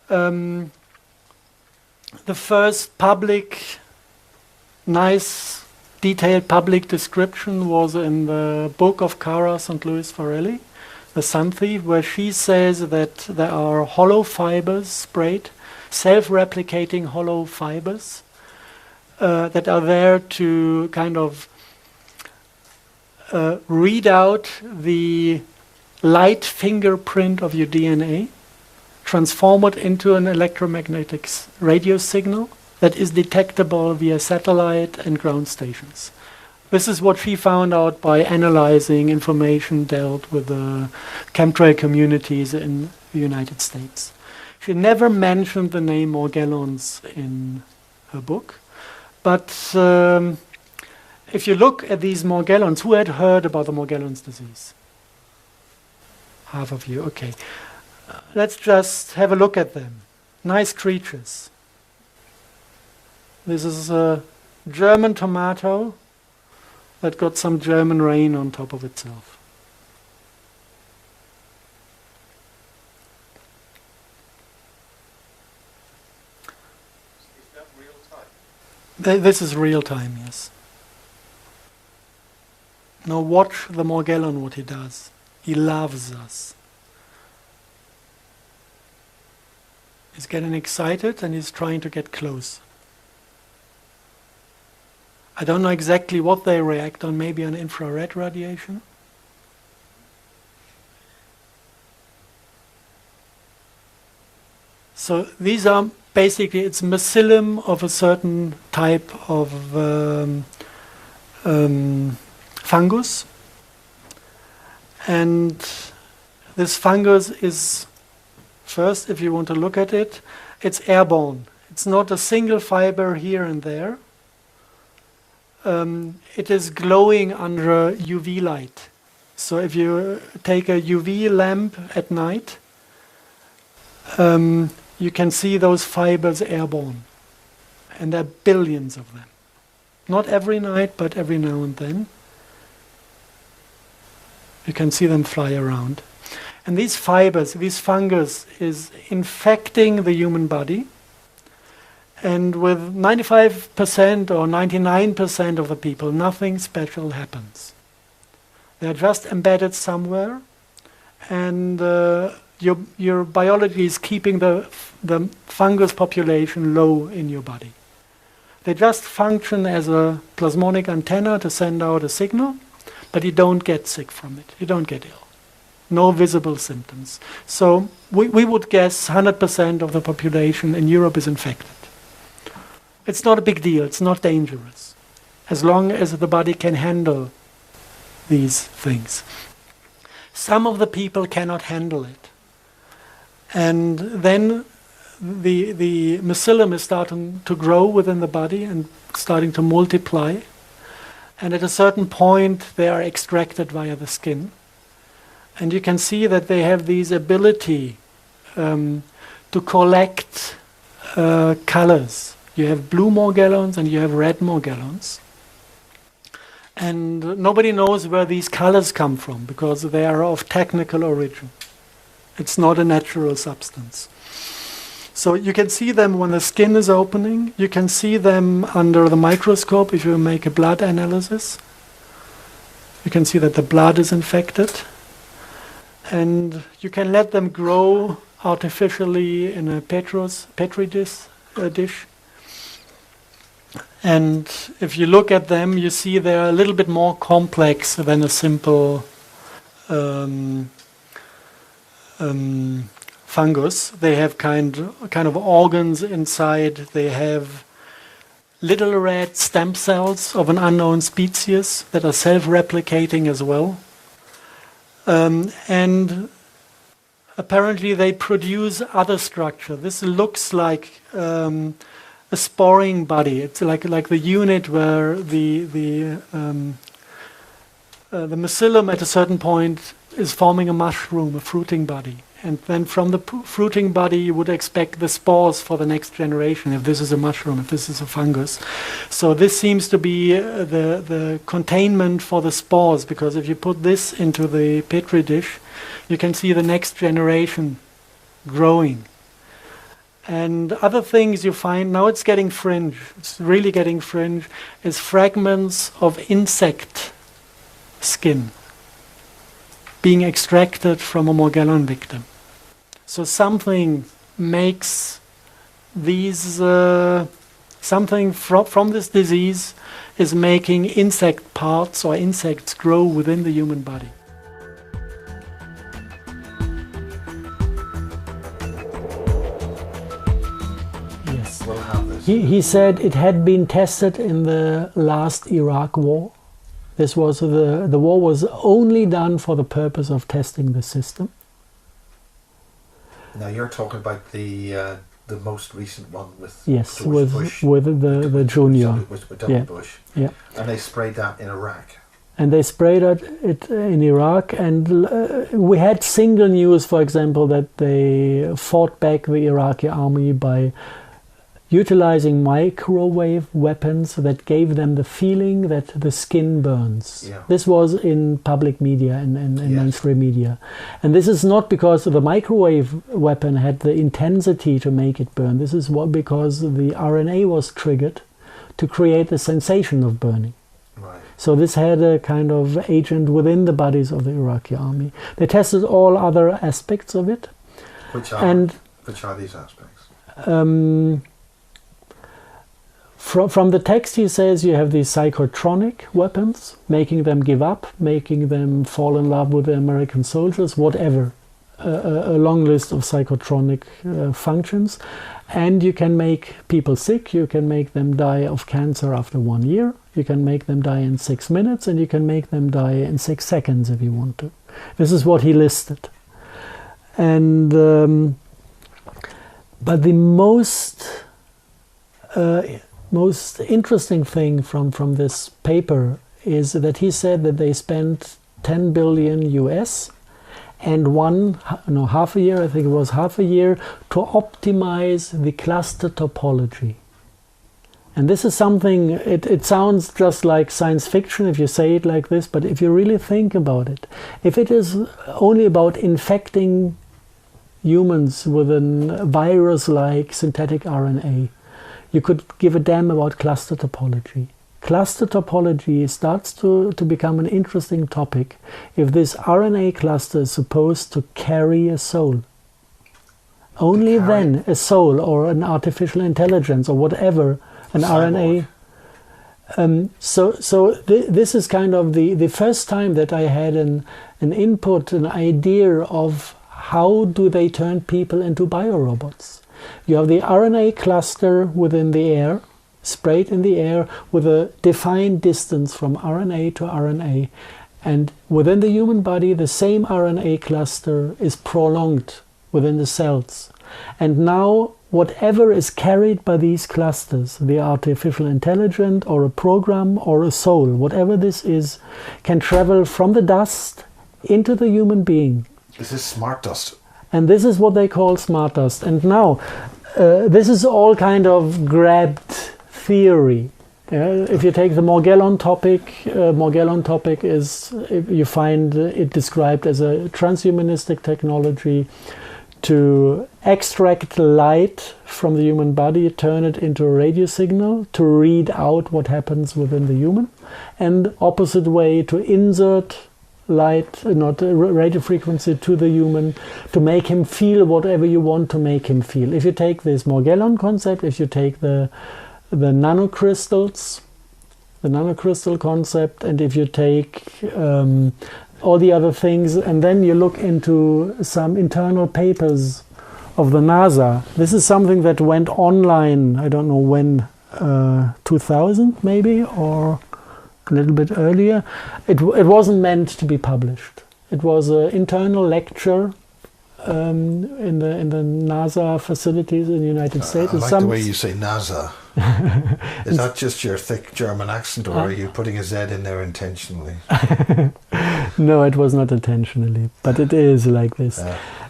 The first public, nice, detailed public description was in the book of Cara St. Louis Farrelly, The Sun Thief, where she says that there are hollow fibers sprayed, self-replicating hollow fibers that are there to kind of read out the light fingerprint of your DNA, transform it into an electromagnetic radio signal that is detectable via satellite and ground stations. This is what she found out by analyzing information dealt with the chemtrail communities in the United States. She never mentioned the name Morgellons in her book, but if you look at these Morgellons, who had heard about the Morgellons disease? Half of you, okay. Let's just have a look at them. Nice creatures. This is a German tomato that got some German rain on top of itself. Is that real time? This is real time, yes. Now watch the Morgellon, what he does. He loves us. He's getting excited and he's trying to get close. I don't know exactly what they react on, maybe on infrared radiation. So these are basically, it's mycelium of a certain type of fungus. And this fungus is, first, if you want to look at it, it's airborne. It's not a single fiber here and there. It is glowing under UV light. So if you take a UV lamp at night, you can see those fibers airborne. And there are billions of them. Not every night, but every now and then. You can see them fly around. And these fibers, this fungus, is infecting the human body. And with 95% or 99% of the people, nothing special happens. They're just embedded somewhere, and your biology is keeping the fungus population low in your body. They just function as a plasmonic antenna to send out a signal, but you don't get sick from it. You don't get ill. No visible symptoms. So we would guess 100% of the population in Europe is infected. It's not a big deal. It's not dangerous, as long as the body can handle these things. Some of the people cannot handle it. And then the mycelium is starting to grow within the body and starting to multiply. And at a certain point, they are extracted via the skin. And you can see that they have this ability to collect colors. You have blue Morgellons and you have red Morgellons. And nobody knows where these colors come from because they are of technical origin. It's not a natural substance. So you can see them when the skin is opening. You can see them under the microscope if you make a blood analysis. You can see that the blood is infected. And you can let them grow artificially in a petri dish. And if you look at them, you see they're a little bit more complex than a simple fungus. They have kind of organs inside. They have little red stem cells of an unknown species that are self-replicating as well. And apparently they produce other structure. This looks like a sporing body. It's like the unit where the mycelium at a certain point is forming a mushroom, a fruiting body. And then from the fruiting body you would expect the spores for the next generation, if this is a mushroom, if this is a fungus. So this seems to be the containment for the spores, because if you put this into the petri dish, you can see the next generation growing. And other things you find, now it's getting fringe, it's really getting fringe, is fragments of insect skin being extracted from a Morgellon victim. So something makes these, something from this disease is making insect parts or insects grow within the human body. Yes. We'll have this. He said it had been tested in the last Iraq war. This was the war was only done for the purpose of testing the system. Now you're talking about the most recent one with Yes, George Bush. with the junior. With W. Bush. Yeah. And they sprayed that in Iraq. And they sprayed it in Iraq, and we had single news, for example, that they fought back the Iraqi army by utilizing microwave weapons that gave them the feeling that the skin burns. Yeah. This was in public media and Yes. mainstream media. And this is not because the microwave weapon had the intensity to make it burn. This is because the RNA was triggered to create the sensation of burning. Right. So this had a kind of agent within the bodies of the Iraqi army. They tested all other aspects of it. Which are these aspects? From the text, he says you have these psychotronic weapons, making them give up, making them fall in love with the American soldiers, whatever. A long list of psychotronic functions. And you can make people sick, you can make them die of cancer after 1 year, you can make them die in 6 minutes, and you can make them die in 6 seconds if you want to. This is what he listed. And but the most interesting thing from this paper is that he said that they spent 10 billion US and half a year, I think it was half a year, to optimize the cluster topology. And this is something, it sounds just like science fiction if you say it like this, but if you really think about it, if it is only about infecting humans with a virus-like synthetic RNA, you could give a damn about cluster topology. Cluster topology starts to become an interesting topic if this RNA cluster is supposed to carry a soul. Only then a soul or an artificial intelligence or whatever, an RNA. This is kind of the first time that I had an input, an idea of how do they turn people into biorobots. You have the RNA cluster within the air, sprayed in the air with a defined distance from RNA to RNA. And within the human body, the same RNA cluster is prolonged within the cells. And now, whatever is carried by these clusters, the artificial intelligence or a program or a soul, whatever this is, can travel from the dust into the human being. This is smart dust. And this is what they call smart dust. And now, this is all kind of grabbed theory. If you take the Morgellon topic is, you find it described as a transhumanistic technology to extract light from the human body, turn it into a radio signal to read out what happens within the human, and opposite way to insert light, not radio frequency, to the human to make him feel whatever you want to make him feel. If you take this Morgellon concept, if you take the nanocrystals, the nanocrystal concept, and if you take all the other things, and then you look into some internal papers of the NASA. This is something that went online, I don't know when, 2000 maybe, or a little bit earlier. It wasn't meant to be published. It was an internal lecture in the NASA facilities in the United States. I like the way you say NASA. Is that just your thick German accent, or are you putting a Z in there intentionally? No, it was not intentionally, but it is like this.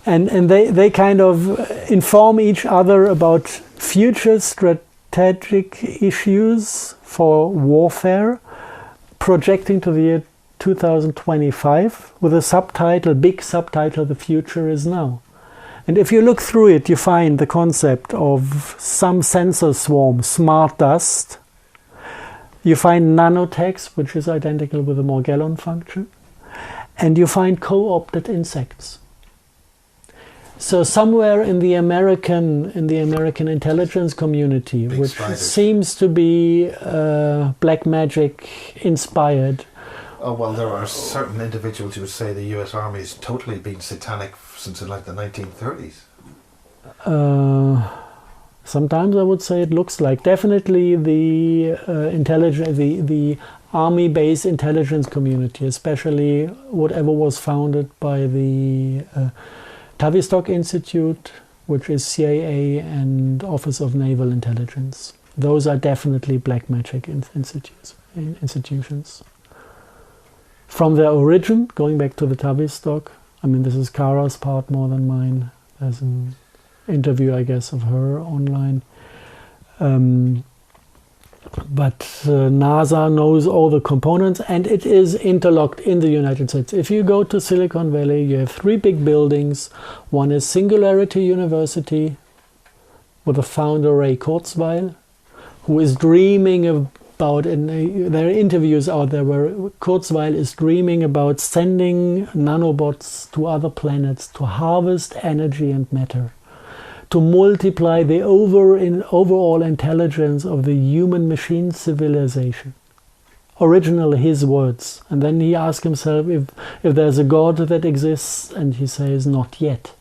And they kind of inform each other about future strategic issues for warfare, projecting to the year 2025 with a subtitle, big subtitle, "The Future is Now." And if you look through it, you find the concept of some sensor swarm, smart dust. You find nanotext, which is identical with the Morgellon function. And you find co-opted insects. So somewhere in the American intelligence community, Big which spiders. seems to be black magic inspired. Oh, well, there are certain individuals who would say the US Army has totally been satanic since like the 1930s. Sometimes I would say it looks like. Definitely the the army-based intelligence community, especially whatever was founded by the Tavistock Institute, which is CIA and Office of Naval Intelligence. Those are definitely black magic institutions. From their origin, going back to the Tavistock, I mean, this is Kara's part more than mine. There's an interview, I guess, of her online. But NASA knows all the components, and it is interlocked in the United States. If you go to Silicon Valley, you have 3 big buildings. One is Singularity University, with the founder Ray Kurzweil, who is dreaming about, and there are interviews out there where Kurzweil is dreaming about sending nanobots to other planets to harvest energy and matter, to multiply the overall intelligence of the human-machine civilization. Originally his words. And then he asks himself if there's a God that exists, and he says, not yet.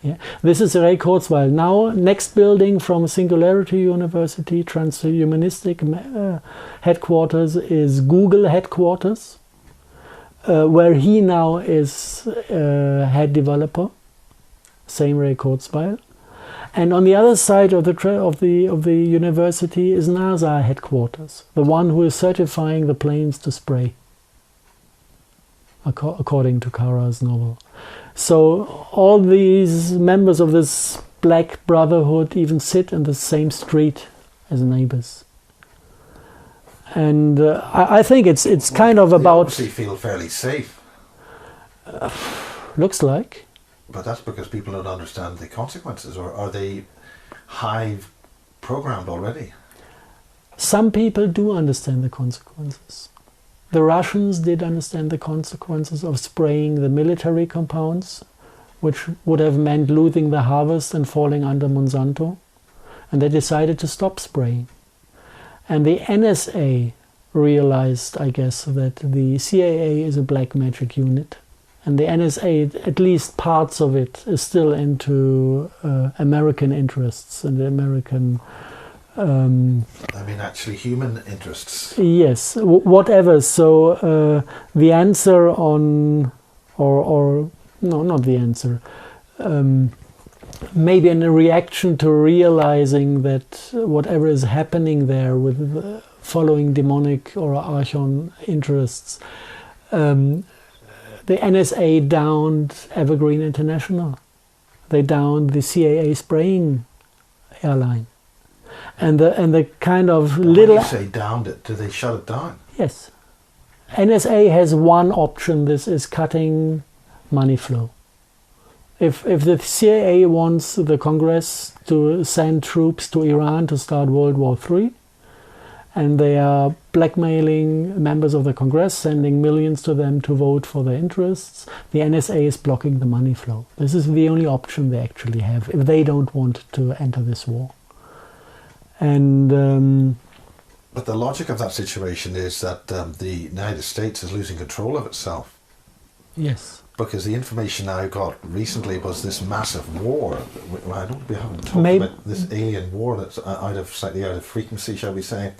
Yeah. This is Ray Kurzweil. Now, next building from Singularity University, Transhumanistic headquarters, is Google headquarters, where he now is head developer. Same Ray Kurzweil. And on the other side of the university is NASA headquarters, the one who is certifying the planes to spray, according to Kara's novel. So all these members of this black brotherhood even sit in the same street as neighbors. And I think it's kind of about... They obviously feel fairly safe. Looks like. But that's because people don't understand the consequences, or are they hive programmed already? Some people do understand the consequences. The Russians did understand the consequences of spraying the military compounds, which would have meant losing the harvest and falling under Monsanto. And they decided to stop spraying. And the NSA realized, I guess, that the CIA is a black magic unit. And the NSA, at least parts of it, is still into American interests and the American... I mean, actually human interests. Yes, whatever. So the answer on... or no, not the answer. Maybe in a reaction to realizing that whatever is happening there with following demonic or archon interests... the NSA downed Evergreen International. They downed the CAA spraying airline. And the kind of little... When you say downed it, do they shut it down? Yes. NSA has one option. This is cutting money flow. If the CIA wants the Congress to send troops to Iran to start World War III, and they are blackmailing members of the Congress, sending millions to them to vote for their interests, the NSA is blocking the money flow. This is the only option they actually have if they don't want to enter this war. And but the logic of that situation is that the United States is losing control of itself. yes, Because the information I got recently was this massive war. We haven't talked about this alien war that's slightly out of frequency, shall we say.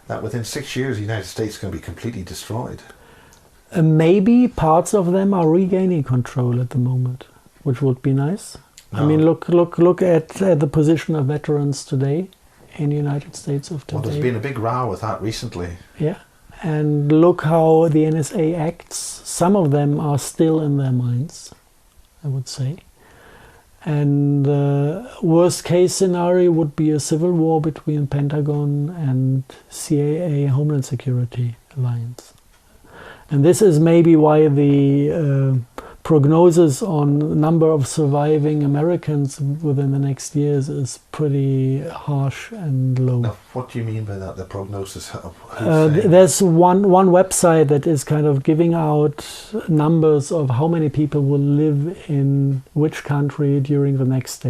That within 6 years, the United States is going to be completely destroyed. Maybe parts of them are regaining control at the moment, which would be nice. No. I mean, look at the position of veterans today in the United States of today. Well, there's been a big row with that recently. Yeah, and look how the NSA acts. Some of them are still in their minds, I would say. And worst case scenario would be a civil war between Pentagon and CAA Homeland Security Alliance. And this is maybe why the prognosis on the number of surviving Americans within the next years is pretty harsh and low. Now, what do you mean by that, the prognosis? There's one website that is kind of giving out numbers of how many people will live in which country during the next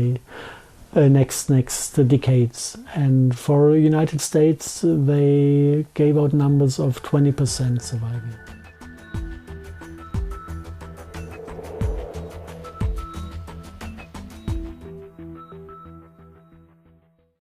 decades. And for the United States, they gave out numbers of 20% surviving.